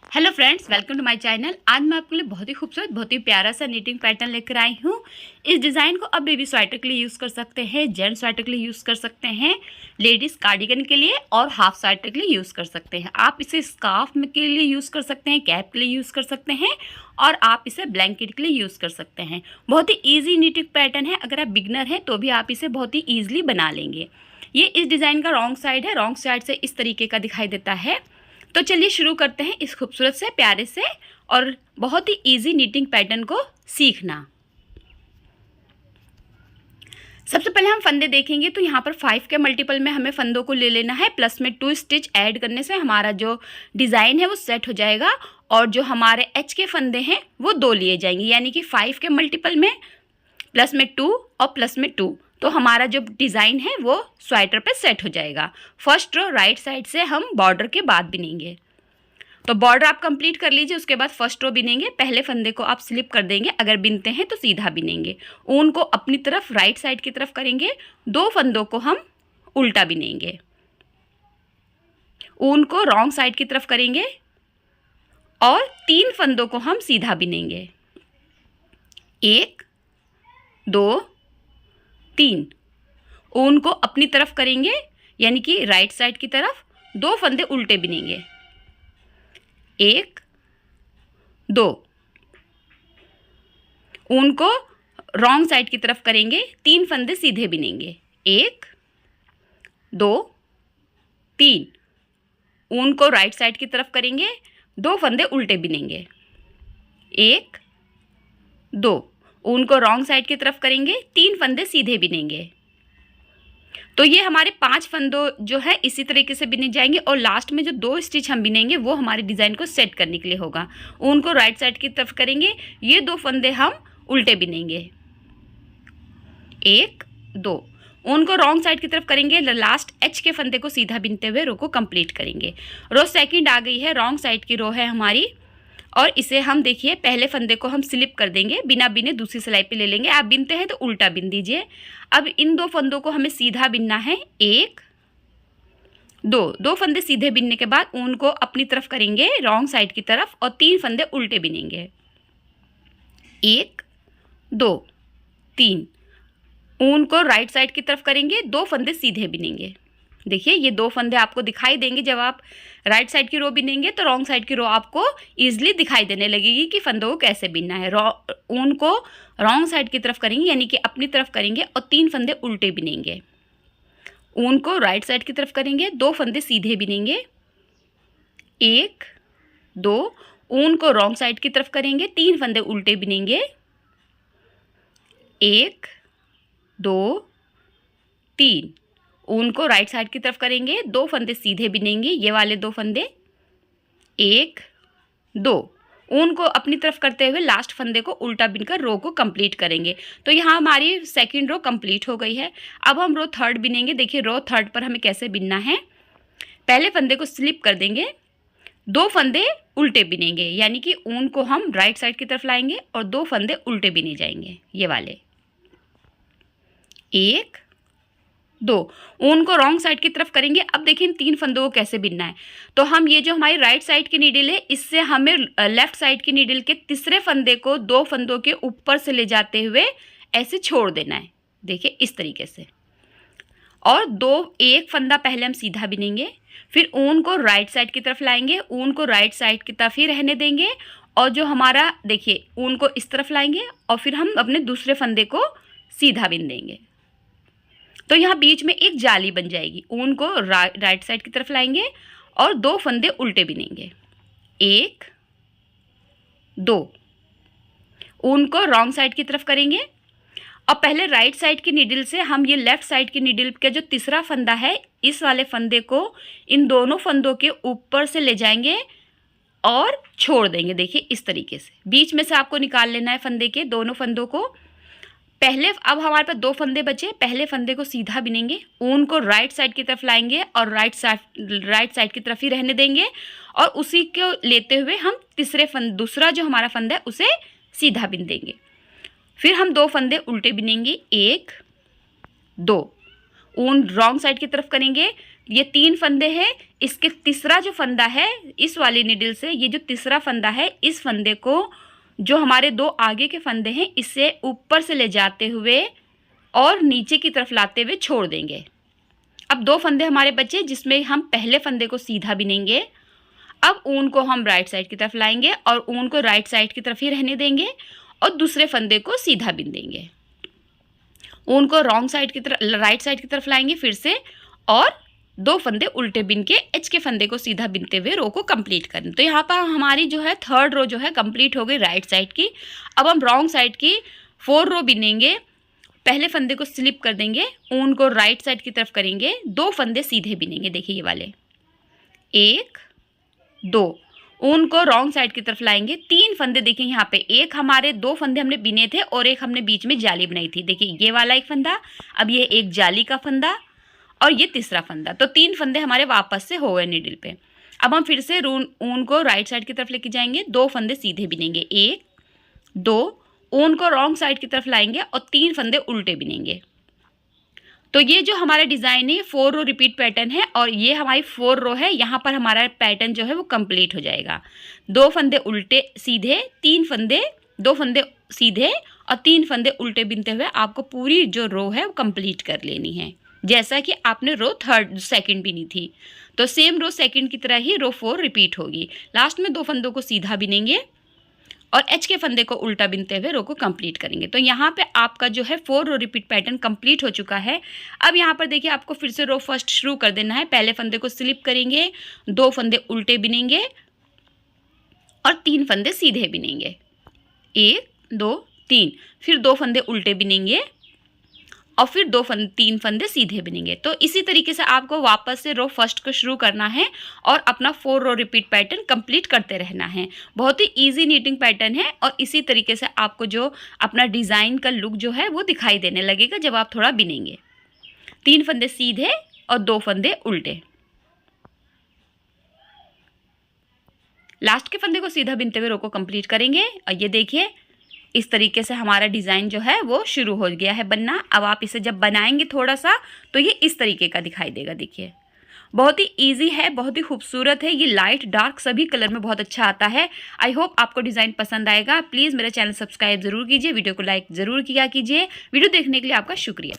Hello friends, welcome to my channel. आज मैं आपके लिए बहुत ही खूबसूरत, बहुत ही प्यारा सा नीटिंग पैटर्न लेकर आई हूँ। इस डिज़ाइन को आप बेबी स्वेटर के लिए यूज़ कर सकते हैं, जेंट्स स्वेटर के लिए यूज़ कर सकते हैं, लेडीज़ कार्डिगन के लिए और हाफ स्वेटर के लिए यूज़ कर सकते हैं। आप इसे स्कार्फ के लिए यूज़ कर सकते हैं, कैप के लिए यूज़ कर सकते हैं और आप इसे ब्लैंकेट के लिए यूज़ कर सकते हैं। बहुत ही ईजी नीटिंग पैटर्न है। अगर आप बिगनर हैं तो भी आप इसे बहुत ही ईजिली बना लेंगे। ये इस डिज़ाइन का रॉन्ग साइड है, रॉन्ग साइड से इस तरीके का दिखाई देता है। तो चलिए शुरू करते हैं इस खूबसूरत से, प्यारे से और बहुत ही इजी नीटिंग पैटर्न को सीखना। सबसे पहले हम फंदे देखेंगे तो यहाँ पर 5 के मल्टीपल में हमें फंदों को ले लेना है। प्लस में 2 स्टिच ऐड करने से हमारा जो डिज़ाइन है वो सेट हो जाएगा और जो हमारे एच के फंदे हैं वो 2 लिए जाएंगे, यानी कि 5 के मल्टीपल में प्लस में 2 और प्लस में 2, तो हमारा जो डिज़ाइन है वो स्वेटर पे सेट हो जाएगा। फर्स्ट रो राइट साइड से हम बॉर्डर के बाद बिनेंगे। तो बॉर्डर आप कंप्लीट कर लीजिए, उसके बाद फर्स्ट रो बिनेंगे। पहले फंदे को आप स्लिप कर देंगे, अगर बिनते हैं तो सीधा बिनेंगे। ऊन को अपनी तरफ राइट साइड की तरफ करेंगे, 2 फंदों को हम उल्टा बिनेंगे। ऊन को रॉन्ग साइड की तरफ करेंगे और 3 फंदों को हम सीधा बिनेंगे। 1 2 3। ऊन को अपनी तरफ करेंगे, यानी कि राइट साइड की तरफ, 2 फंदे उल्टे बिनेंगे। 1 2। ऊन को रॉन्ग साइड की तरफ करेंगे, 3 फंदे सीधे बिनेंगे। 1 2 3। ऊन को राइट साइड की तरफ करेंगे, 2 फंदे उल्टे बिनेंगे। 1 2। ऊन को रॉन्ग साइड की तरफ करेंगे, 3 फंदे सीधे बिनेंगे। तो ये हमारे 5 फंदों जो है इसी तरीके से बिने जाएंगे और लास्ट में जो 2 स्टिच हम बिनेंगे वो हमारे डिज़ाइन को सेट करने के लिए होगा। ऊन को राइट साइड की तरफ करेंगे, ये 2 फंदे हम उल्टे बिनेंगे। 1 2। ऊन को रॉन्ग साइड की तरफ करेंगे, लास्ट एच के फंदे को सीधा बिनते हुए रो को कंप्लीट करेंगे। रो सेकंड आ गई है, रॉन्ग साइड की रो है हमारी और इसे हम देखिए पहले फंदे को हम स्लिप कर देंगे, बिना बिने दूसरी सिलाई पे ले लेंगे। आप बिनते हैं तो उल्टा बिन दीजिए। अब इन 2 फंदों को हमें सीधा बिनना है। 1 2 फंदे सीधे बिनने के बाद ऊन को अपनी तरफ करेंगे रॉन्ग साइड की तरफ और 3 फंदे उल्टे बिनेंगे। 1 2 3। ऊन को राइट साइड की तरफ करेंगे, 2 फंदे सीधे बिनेंगे। देखिए ये 2 फंदे आपको दिखाई देंगे। जब आप राइट साइड की रो बिनेंगे तो रॉन्ग साइड की रो आपको ईजिली दिखाई देने लगेगी कि फंदों को कैसे बिनना है। ऊन को रॉन्ग साइड की तरफ करेंगे, यानी कि अपनी तरफ करेंगे और 3 फंदे उल्टे बिनेंगे। ऊन को राइट साइड की तरफ करेंगे, 2 फंदे सीधे बिनेंगे। 1 2। ऊन को रॉन्ग साइड की तरफ करेंगे, 3 फंदे उल्टे बिनेंगे। 1 2 3। ऊन को राइट साइड की तरफ करेंगे, 2 फंदे सीधे बिनेंगे, ये वाले 2 फंदे। 1 2। ऊन को अपनी तरफ करते हुए लास्ट फंदे को उल्टा बिनकर रो को कंप्लीट करेंगे। तो यहाँ हमारी सेकंड रो कंप्लीट हो गई है। अब हम रो थर्ड बिनेंगे। देखिए रो थर्ड पर हमें कैसे बिनना है। पहले फंदे को स्लिप कर देंगे, 2 फंदे उल्टे बिनेंगे, यानी कि ऊन को हम राइट साइड की तरफ लाएंगे और 2 फंदे उल्टे बिने जाएंगे, ये वाले। 1 2। ऊन को रॉन्ग साइड की तरफ करेंगे। अब देखिए इन 3 फंदों को कैसे बिनना है। तो हम ये जो हमारी राइट साइड की नीडल है, इससे हमें लेफ्ट साइड की नीडल के तीसरे फंदे को 2 फंदों के ऊपर से ले जाते हुए ऐसे छोड़ देना है। देखिए इस तरीके से। और 1 फंदा पहले हम सीधा बिनेंगे, फिर ऊन को राइट साइड की तरफ लाएंगे, ऊन को राइट साइड की तरफ ही रहने देंगे और जो हमारा देखिए ऊन को इस तरफ लाएंगे और फिर हम अपने दूसरे फंदे को सीधा बिन देंगे। तो यहाँ बीच में एक जाली बन जाएगी। ऊन को राइट साइड की तरफ लाएंगे और 2 फंदे उल्टे बिनेंगे। 1 2। ऊन को रॉन्ग साइड की तरफ करेंगे और पहले राइट साइड की नीडल से हम ये लेफ्ट साइड की नीडल का जो तीसरा फंदा है, इस वाले फंदे को इन दोनों फंदों के ऊपर से ले जाएंगे और छोड़ देंगे। देखिए इस तरीके से बीच में से आपको निकाल लेना है फंदे के दोनों फंदों को। पहले अब हमारे पास 2 फंदे बचे, पहले फंदे को सीधा बिनेंगे, ऊन को राइट साइड की तरफ लाएंगे और राइट साइड की तरफ ही रहने देंगे और उसी को लेते हुए हम दूसरा जो हमारा फंदा है उसे सीधा बिन देंगे। फिर हम 2 फंदे उल्टे बिनेंगे। 1 2। ऊन रॉन्ग साइड की तरफ करेंगे, ये 3 फंदे हैं, इसके तीसरा जो फंदा है इस वाली नीडल से, ये जो तीसरा फंदा है इस फंदे को जो हमारे 2 आगे के फंदे हैं इससे ऊपर से ले जाते हुए और नीचे की तरफ लाते हुए छोड़ देंगे। अब 2 फंदे हमारे बचे जिसमें हम पहले फंदे को सीधा बिनेंगे। अब ऊन को हम राइट साइड की तरफ लाएंगे और ऊन को राइट साइड की तरफ ही रहने देंगे और दूसरे फंदे को सीधा बिन देंगे। ऊन को रॉन्ग साइड की तरफ, राइट साइड की तरफ लाएंगे फिर से और 2 फंदे उल्टे बिन के एच के फंदे को सीधा बिनते हुए रो को कंप्लीट करें। तो यहाँ पर हमारी जो है 3rd रो जो है कंप्लीट हो गई राइट साइड की। अब हम रॉन्ग साइड की 4 रो बिनेंगे। पहले फंदे को स्लिप कर देंगे, ऊन को राइट साइड की तरफ करेंगे, 2 फंदे सीधे बिनेंगे। देखिए ये वाले 1 2, ऊन को रॉन्ग साइड की तरफ लाएंगे, 3 फंदे देखिए यहाँ पे, एक हमारे 2 फंदे हमने बिने थे और एक हमने बीच में जाली बनाई थी। देखिए ये वाला एक फंदा, अब ये एक जाली का फंदा और ये तीसरा फंदा। तो 3 फंदे हमारे वापस से हो गए नीडल पे। अब हम फिर से ऊन को राइट साइड की तरफ लेके जाएंगे, 2 फंदे सीधे बिनेंगे, 1 2, ऊन को रॉन्ग साइड की तरफ लाएंगे और 3 फंदे उल्टे बिनेंगे। तो ये जो हमारा डिज़ाइन है ये 4 रो रिपीट पैटर्न है और ये हमारी 4 रो है। यहाँ पर हमारा पैटर्न जो है वो कंप्लीट हो जाएगा। 2 फंदे उल्टे सीधे, 2 फंदे सीधे और 3 फंदे उल्टे बिनते हुए आपको पूरी जो रो है वो कंप्लीट कर लेनी है, जैसा कि आपने रो 3rd सेकंड बिनी थी। तो सेम रो सेकंड की तरह ही रो 4 रिपीट होगी। लास्ट में 2 फंदों को सीधा बिनेंगे और एच के फंदे को उल्टा बिनते हुए रो को कंप्लीट करेंगे। तो यहाँ पे आपका जो है 4 रो रिपीट पैटर्न कंप्लीट हो चुका है। अब यहाँ पर देखिए आपको फिर से रो फर्स्ट शुरू कर देना है। पहले फंदे को स्लिप करेंगे, 2 फंदे उल्टे बिनेंगे और 3 फंदे सीधे बिनेंगे, 1 2 3, फिर 2 फंदे उल्टे बिनेंगे और फिर 3 फंदे सीधे बिनेंगे। तो इसी तरीके से आपको वापस से रो फर्स्ट को शुरू करना है और अपना 4 रो रिपीट पैटर्न कंप्लीट करते रहना है। बहुत ही इजी नीटिंग पैटर्न है और इसी तरीके से आपको जो अपना डिज़ाइन का लुक जो है वो दिखाई देने लगेगा जब आप थोड़ा बिनेंगे। 3 फंदे सीधे और 2 फंदे उल्टे। लास्ट के फंदे को सीधा बिनते हुए रो को कंप्लीट करेंगे और ये देखिए इस तरीके से हमारा डिज़ाइन जो है वो शुरू हो गया है बनना। अब आप इसे जब बनाएंगे थोड़ा सा तो ये इस तरीके का दिखाई देगा। देखिए बहुत ही इजी है, बहुत ही खूबसूरत है। ये लाइट डार्क सभी कलर में बहुत अच्छा आता है। आई होप आपको डिज़ाइन पसंद आएगा। प्लीज़ मेरा चैनल सब्सक्राइब ज़रूर कीजिए, वीडियो को लाइक ज़रूर किया कीजिए। वीडियो देखने के लिए आपका शुक्रिया।